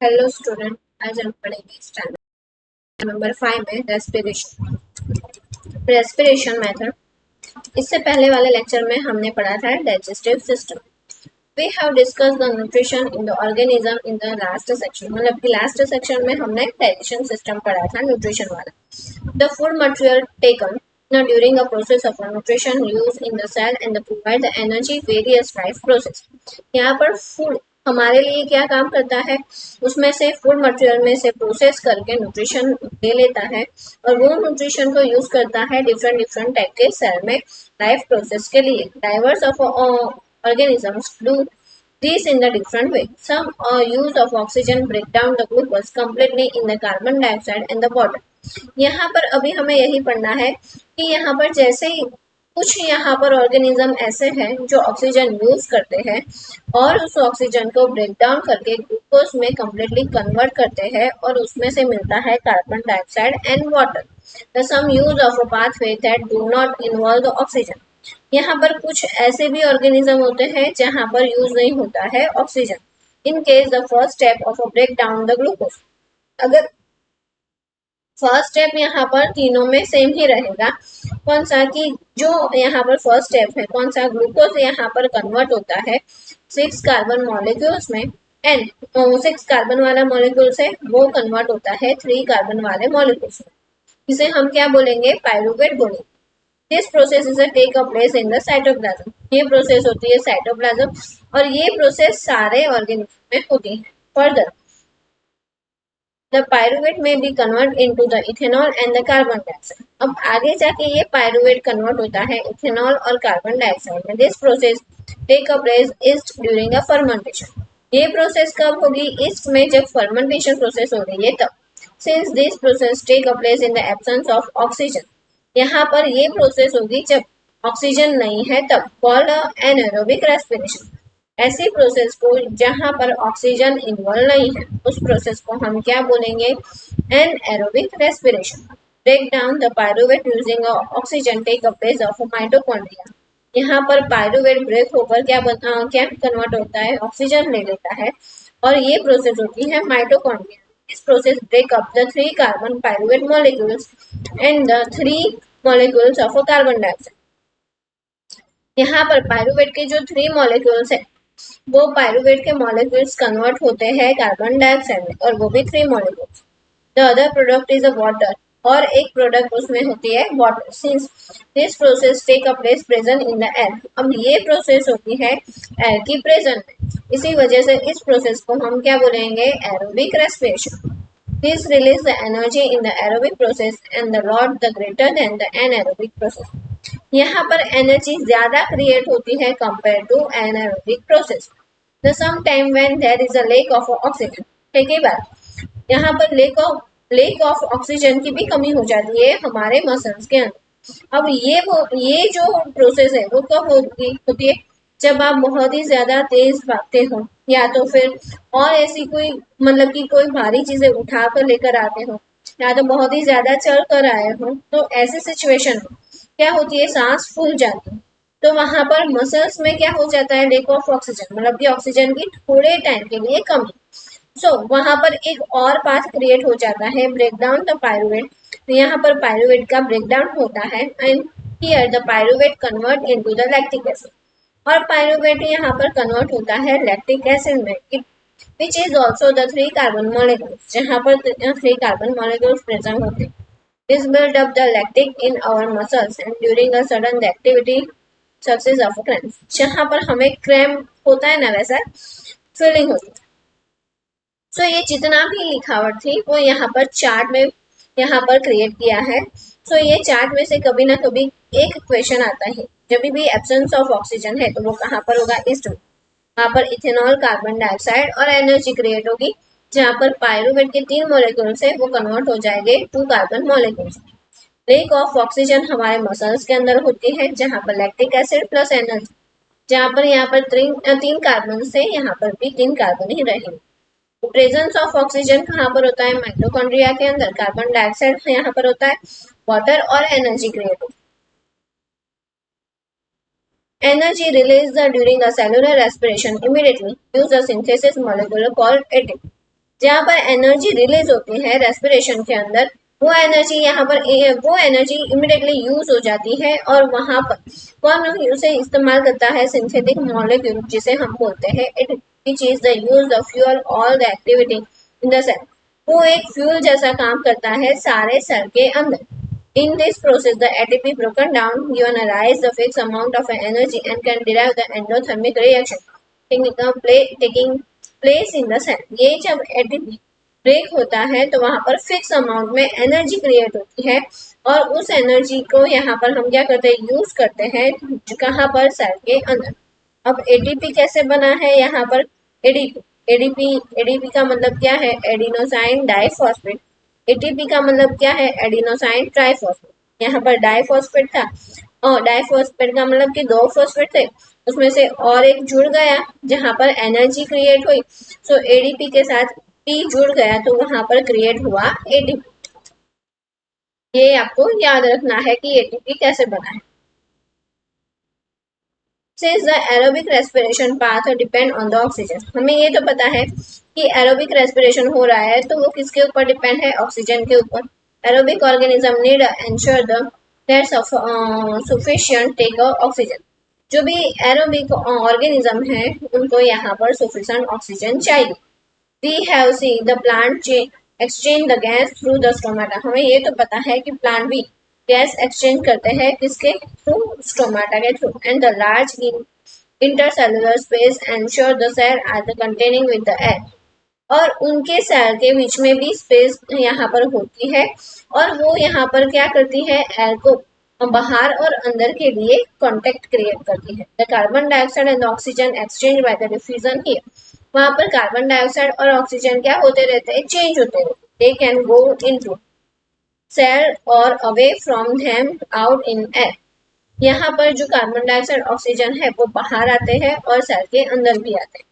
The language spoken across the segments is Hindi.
हेलो स्टूडेंट, आज हम पढ़ेंगे स्टैंडर्ड नंबर 5 में रेस्पिरेशन मेथड। इससे पहले वाले लेक्चर में हमने पढ़ा था digestive system. We have discuss the nutrition in the organism in the last section, मतलब कि लास्ट सेक्शन में हमने डाइजेशन सिस्टम पढ़ा था न्यूट्रिशन वाला। The food material taken during a process of nutrition used in the cell and provide the energy various life process। यहाँ पर फूड हमारे लिए क्या काम करता है, उसमें से फूड मटेरियल में से प्रोसेस करके न्यूट्रिशन ले लेता है और वो न्यूट्रिशन को यूज करता है डिफरेंट डिफरेंट टाइप के सेल में लाइफ प्रोसेस के लिए। Diverse of organisms do this in the different way. Some use of oxygen break down the glucose completely in the carbon dioxide and the water। यहाँ पर अभी हमें यही पढ़ना है कि यहाँ पर जैसे ही कुछ यहाँ पर ऑर्गेनिज्म ऐसे हैं जो ऑक्सीजन यूज करते हैं और उस ऑक्सीजन को ब्रेक डाउन करके ग्लूकोज में कम्प्लीटली कन्वर्ट करते हैं और उसमें से मिलता है carbon dioxide and water. The some use of a pathway that do not involve the oxygen. यहाँ पर कुछ ऐसे भी ऑर्गेनिज्म होते हैं जहाँ पर यूज नहीं होता है oxygen. In case the first step of a break down the glucose, अगर फर्स्ट स्टेप यहाँ पर तीनों में सेम ही रहेगा, कौन सा कि जो यहाँ पर फर्स्ट स्टेप है कौन सा, ग्लूकोज यहाँ पर कन्वर्ट होता है 6 कार्बन मॉलिक्यूल्स में एंड 6 कार्बन वाला मॉलिक्यूल से वो कन्वर्ट होता है 3 कार्बन वाले मॉलिक्यूल्स में। इसे हम क्या बोलेंगे, पायरुवेट बोलेंगे। This process is take a place in the cytoplasm. ये प्रोसेस होती है साइटोप्लाज्म और ये प्रोसेस सारे ऑर्गेनिज्म में होती है। Further the pyruvate may be converted into the ethanol and the carbon dioxide। अब आगे जाके ये पायरुवेट कन्वर्ट होता है इथेनॉल और कार्बन डाइऑक्साइड में। This process take a place yeast during a fermentation. ये प्रोसेस कब होगी, ईस्ट में जब फर्मेंटेशन प्रोसेस हो रही है तब। Since this process take a place in the absence of oxygen, यहाँ पर ये प्रोसेस होगी जब ऑक्सीजन नहीं है तब। Called anaerobic respiration. ऐसी प्रोसेस को जहां पर ऑक्सीजन इन्वॉल्व नहीं है उस प्रोसेस को हम क्या बोलेंगे, anaerobic respiration. Break down the pyruvate using oxygen take a place of mitochondria. यहाँ पर पायरुवेट ब्रेक होकर क्या कन्वर्ट होता है, ऑक्सीजन ले लेता है और ये प्रोसेस होती है माइटोकॉन्ड्रिया। इस process break up the 3 carbon pyruvate molecules and the 3 molecules of carbon dioxide. यहाँ पर पायरुवेट के जो 3 मॉलिक्यूल्स है वो पायरुवेट के मॉलिक्यूल्स कन्वर्ट होते हैं कार्बन डाइऑक्साइड में और वो भी 3 molecules. The other product is a water, और एक प्रोडक्ट उसमें होती है water. Since this process take a place present in the air. अब ये प्रोसेस होती है एयर की प्रेजेंट में, इसी वजह से इस प्रोसेस को हम क्या बोलेंगे, aerobic respiration. This release the energy in the aerobic process and the lot the greater than the anaerobic process। यहाँ पर एनर्जी ज्यादा क्रिएट होती है compare to anaerobic process. The some time when there is a lack of oxygen. ठीक है बात, यहाँ पर लेक ऑफ ऑक्सीजन की भी कमी हो जाती है हमारे मसल्स के अंदर। अब ये जो प्रोसेस है वो कब होती है, जब आप बहुत ही ज्यादा तेज भागते हो या तो फिर और ऐसी कोई, मतलब कि कोई भारी चीजें उठा कर लेकर आते हो या तो बहुत ही ज्यादा चल कर आए हो, तो ऐसी सिचुएशन में क्या होती है, सांस फूल जाती है। तो वहां पर मसल्स में क्या हो जाता है, लेक ऑफ ऑक्सीजन, मतलब कि ऑक्सीजन की थोड़े टाइम के लिए कमी। सो वहां पर एक और पाथ क्रिएट हो जाता है, ब्रेक डाउन द पायरुवेट। तो यहाँ पर पायरुवेट का ब्रेक डाउन होता है and here the pyruvate convert into the lactic acid, और पायरुवेट यहाँ पर कन्वर्ट होता है लैक्टिक एसिड में, which is also the 3 carbon molecules, जहाँ पर 3 कार्बन molecules प्रेजेंट होते हैं। This build up the lactic in our muscles and during a sudden activity success of a cramp, जहाँ पर हमें क्रैम्प होता है ना वैसा फीलिंग होती है। सो ये जितना भी लिखावट थी वो यहाँ पर चार्ट में यहाँ पर क्रिएट किया है। सो ये चार्ट में से कभी ना कभी एक क्वेश्चन आता है, जब भी एब्सेंस ऑफ ऑक्सीजन है तो वो कहाँ पर होगा, ईस्ट में। वहाँ पर इथेनॉल, कार्बन डाइऑक्साइड और एनर्जी क्रिएट होगी, जहाँ पर पायरुवेट के 3 मॉलिक्यूल्स है वो कन्वर्ट हो जाएंगे 2 carbon molecules. Lake of oxygen हमारे मसल्स के अंदर होती है, जहाँ पर लैक्टिक एसिड प्लस एनर्जी, जहाँ पर यहाँ पर 3 कार्बन से यहाँ पर भी 3 कार्बन ही रहेंगे। प्रेजेंस ऑफ ऑक्सीजन कहाँ पर होता है, माइटोकॉन्ड्रिया के अंदर। कार्बन डाइऑक्साइड यहाँ पर होता है, वाटर और एनर्जी क्रिएट होती है। Energy release during a cellular respiration immediately use a synthesis molecule called ATP। जहाँ पर एनर्जी रिलीज होती है रेस्पिरेशन के अंदर, वो एनर्जी यहाँ पर वो एनर्जी इमिडिएटली यूज हो जाती है और वहां पर कौन उसे इस्तेमाल करता है, सिंथेटिक मॉलिक्यूल जिसे हम बोलते हैं it which is the use the fuel all the activity in the cell. वो एक फ्यूल जैसा काम करता है सारे सेल के अंदर। In this process, the ATP broken down given a rise the fixed amount of energy and can derive the endothermic reaction taking place in the cell। ये जब ATP ब्रेक होता है तो वहां पर फिक्स अमाउंट में एनर्जी क्रिएट होती है और उस एनर्जी को यहाँ पर हम क्या करते हैं, यूज करते हैं कहाँ पर, सेल के अंदर। अब एटीपी कैसे बना है, यहाँ पर एडीपी एडीपी एडीपी का मतलब क्या है, एडिनोसाइन डाइफॉस्फेट। एटीपी का मतलब क्या है, एडिनोसाइन ट्राइफॉस्फेट। यहाँ पर डाइफॉस्फेट था और डाइफॉस्फेट का मतलब कि दो फॉस्फेट थे, उसमें से और एक जुड़ गया जहां पर एनर्जी क्रिएट हुई। सो एडीपी के साथ पी जुड़ गया तो वहां पर क्रिएट हुआ एटीपी। ये आपको याद रखना है कि एटीपी कैसे बना है। Since the aerobic respiration path depend on the oxygen, हमें ये तो पता है कि एरोबिक रेस्पिरेशन हो रहा है तो वो किसके ऊपर डिपेंड है, ऑक्सीजन के ऊपर। Aerobic organism need ensure the there sufficient take oxygen. जो भी एरोबिक ऑर्गेनिज्म है उनको यहाँ पर सफिशिएंट ऑक्सीजन चाहिए। We have seen the plant exchange the gas through the stomata, हमें ये तो पता है कि प्लांट भी गैस एक्सचेंज करते हैं किसके थ्रू, स्टोमाटा के through. And the large intercellular space ensure the cell are the containing with the air, और उनके सेल के बीच में भी स्पेस यहाँ पर होती है और वो यहाँ पर क्या करती है, एयर को बाहर और अंदर के लिए कांटेक्ट क्रिएट करती है। The carbon dioxide and oxygen exchange by the diffusion here, वहां पर कार्बन डाइऑक्साइड और ऑक्सीजन क्या होते रहते हैं, चेंज होते रहते हैं। They can go into cell और away from them out in air, यहाँ पर जो कार्बन डाइऑक्साइड ऑक्सीजन है वो बाहर आते हैं और सेल के अंदर भी आते हैं।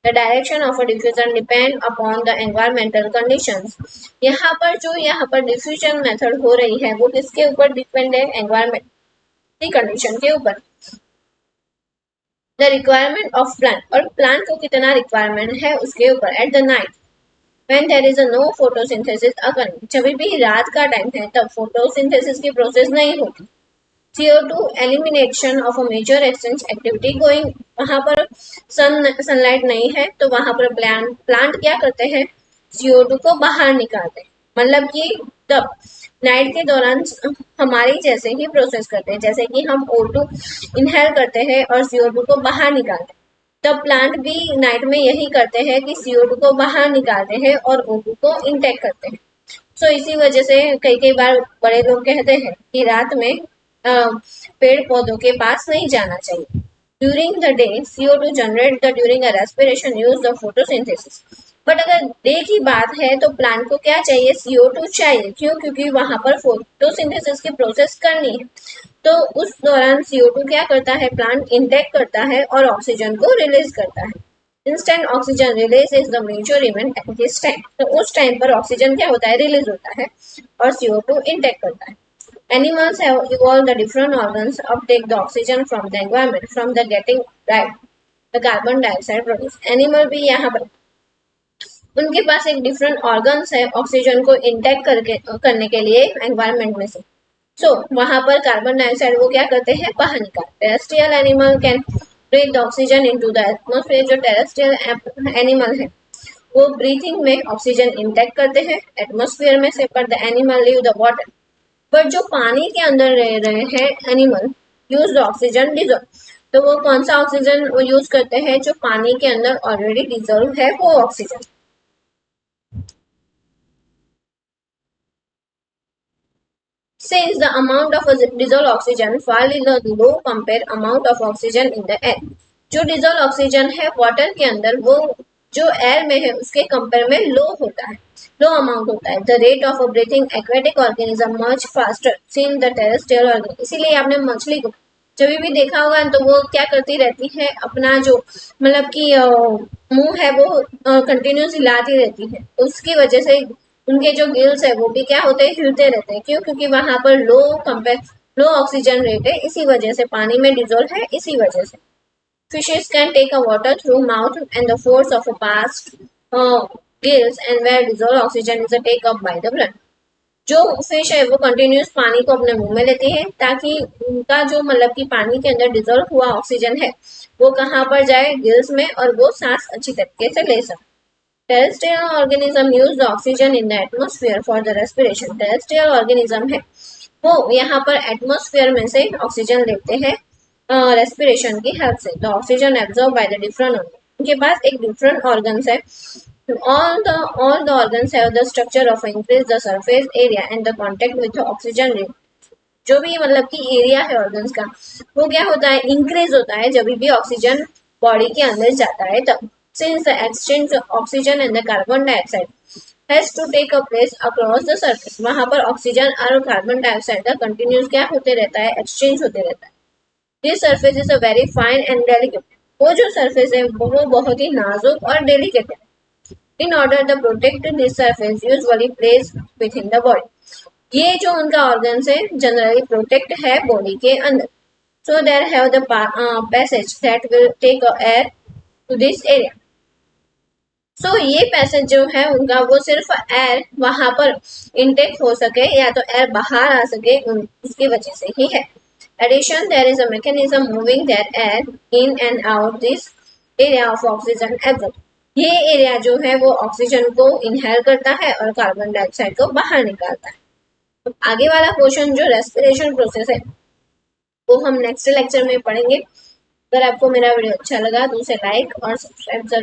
The direction of a diffusion depend upon the environmental conditions, यहाँ पर डिफ्यूजन मेथड हो रही है वो किसके ऊपर डिपेंड है, एनवायरमेंट की कंडीशन के ऊपर। द रिक्वायरमेंट ऑफ प्लांट, और प्लांट को कितना रिक्वायरमेंट है उसके ऊपर। At the night when there is no photosynthesis occurring, जब भी रात का टाइम है तब फोटोसिंथेसिस की प्रोसेस नहीं होती। CO2 elimination of a major exchange activity going, वहां पर सनलाइट नहीं है तो वहां पर प्लांट क्या करते हैं, CO2 को बाहर निकालते हैं। मतलब कि तब नाइट के दौरान हमारी जैसे ही प्रोसेस करते हैं, जैसे कि हम O2 इनहेल करते हैं और CO2 को बाहर निकालते हैं, तब प्लांट भी नाइट में यही करते हैं कि CO2 को बाहर निकालते हैं और O2 को इंटेक करते हैं। सो इसी वजह से कई बार बड़े लोग कहते हैं कि रात में पेड़ पौधों के पास नहीं जाना चाहिए। During the day CO2 generate the during a respiration use the photosynthesis, but अगर डे की बात है तो प्लांट को क्या चाहिए, CO2 चाहिए। क्यों, क्योंकि वहां पर फोटोसिंथेसिस की प्रोसेस करनी है, तो उस दौरान CO2 क्या करता है, प्लांट इंटेक करता है और ऑक्सीजन को रिलीज करता है। Instant oxygen release is the major event at this time, तो उस टाइम पर ऑक्सीजन क्या होता है, रिलीज होता है और CO2 इंटेक करता है। Animals have evolved the different organs uptake the oxygen from the environment from the getting right the carbon dioxide produced। Animal भी यहाँ पर उनके पास एक डिफरेंट ऑर्गन्स है ऑक्सीजन को इंटेक करने के लिए एनवायरनमेंट में से। सो वहां पर कार्बन डाइऑक्साइड वो क्या करते हैं, बाहर निकालते हैं। Terrestrial animal can breathe the oxygen into the atmosphere, जो टेरेस्ट्रियल एनिमल है वो ब्रीथिंग में ऑक्सीजन इंटेक करते हैं एटमॉस्फेयर में से, पर the animal leave the water, पर जो पानी के अंदर रह रहे हैं एनिमल यूज ऑक्सीजन डिजोल्व, तो वो कौन सा ऑक्सीजन वो यूज करते हैं, जो पानी के अंदर ऑलरेडी डिजोल्व है वो oxygen. Since the amount of dissolved oxygen fall in the low compare amount of oxygen in the air, जो डिजोल्व ऑक्सीजन है वाटर के अंदर वो जो एयर में है उसके कंपेयर में लो होता है, लो अमाउंट होता है। The rate of breathing aquatic organism much faster seen the terrestrial organism, इसीलिए आपने मछली को जब भी देखा होगा तो वो क्या करती रहती है, अपना जो मतलब कि मुंह है वो कंटिन्यूस हिलाती रहती है, उसकी वजह से उनके जो गिल्स है वो भी क्या होते हैं, हिलते रहते हैं। क्यों, क्योंकि वहां पर लो ऑक्सीजन रेट है, इसी वजह से पानी में डिजोल्व है, इसी वजह से। Fishes can take a water through mouth and the force of a blast gills and where dissolved oxygen is taken up by the blood. जो फिश है वो कंटिन्यूस पानी को अपने मुंह में लेती है ताकि उनका जो मतलब कि पानी के अंदर डिजोल्व हुआ ऑक्सीजन है वो कहाँ पर जाए, गिल्स में, और वो सांस अच्छी तरीके से ले सके. Terrestrial organism use the oxygen in the atmosphere for the respiration. Terrestrial organism है वो यहाँ पर एटमोस्फियर में से ऑक्सीजन लेते हैं रेस्पिरेशन की हेल्प से. The oxygen absorb by the different organ. उनके पास एक डिफरेंट ऑर्गन्स है. All the organs have the structure of increase the surface area and the contact with the oxygen. जो भी मतलब कि एरिया है ऑर्गन्स का वो क्या होता है, इंक्रीज होता है जब भी ऑक्सीजन बॉडी के अंदर जाता है तब. Since the exchange oxygen and the carbon dioxide has to take a place across the surface. वहां पर ऑक्सीजन और कार्बन डाइऑक्साइड का कंटिन्यूस क्या होते रहता है, एक्सचेंज होते रहता है. This surface is a very fine and delicate. वो जो सरफेस है वो बहुत ही नाजुक और डेलिकेट है. In order to protect this surface usually placed within the body. ये जो उनका organs है generally protect है body के अंदर. So there have the passage that will take air to this area. So ये पैसेज जो है उनका वो सिर्फ एयर वहां पर इनटेक हो सके या तो एयर बाहर आ सके उसकी वजह से ही है. Addition, there is a mechanism moving that air in and out this area of oxygen absorption. ये एरिया जो है वो ऑक्सीजन को इनहेल करता है और कार्बन डाइऑक्साइड को बाहर निकालता है. तो आगे वाला पोर्शन जो रेस्पिरेशन प्रोसेस है वो हम नेक्स्ट लेक्चर में पढ़ेंगे. अगर आपको मेरा वीडियो अच्छा लगा तो उसे लाइक और सब्सक्राइब जरूर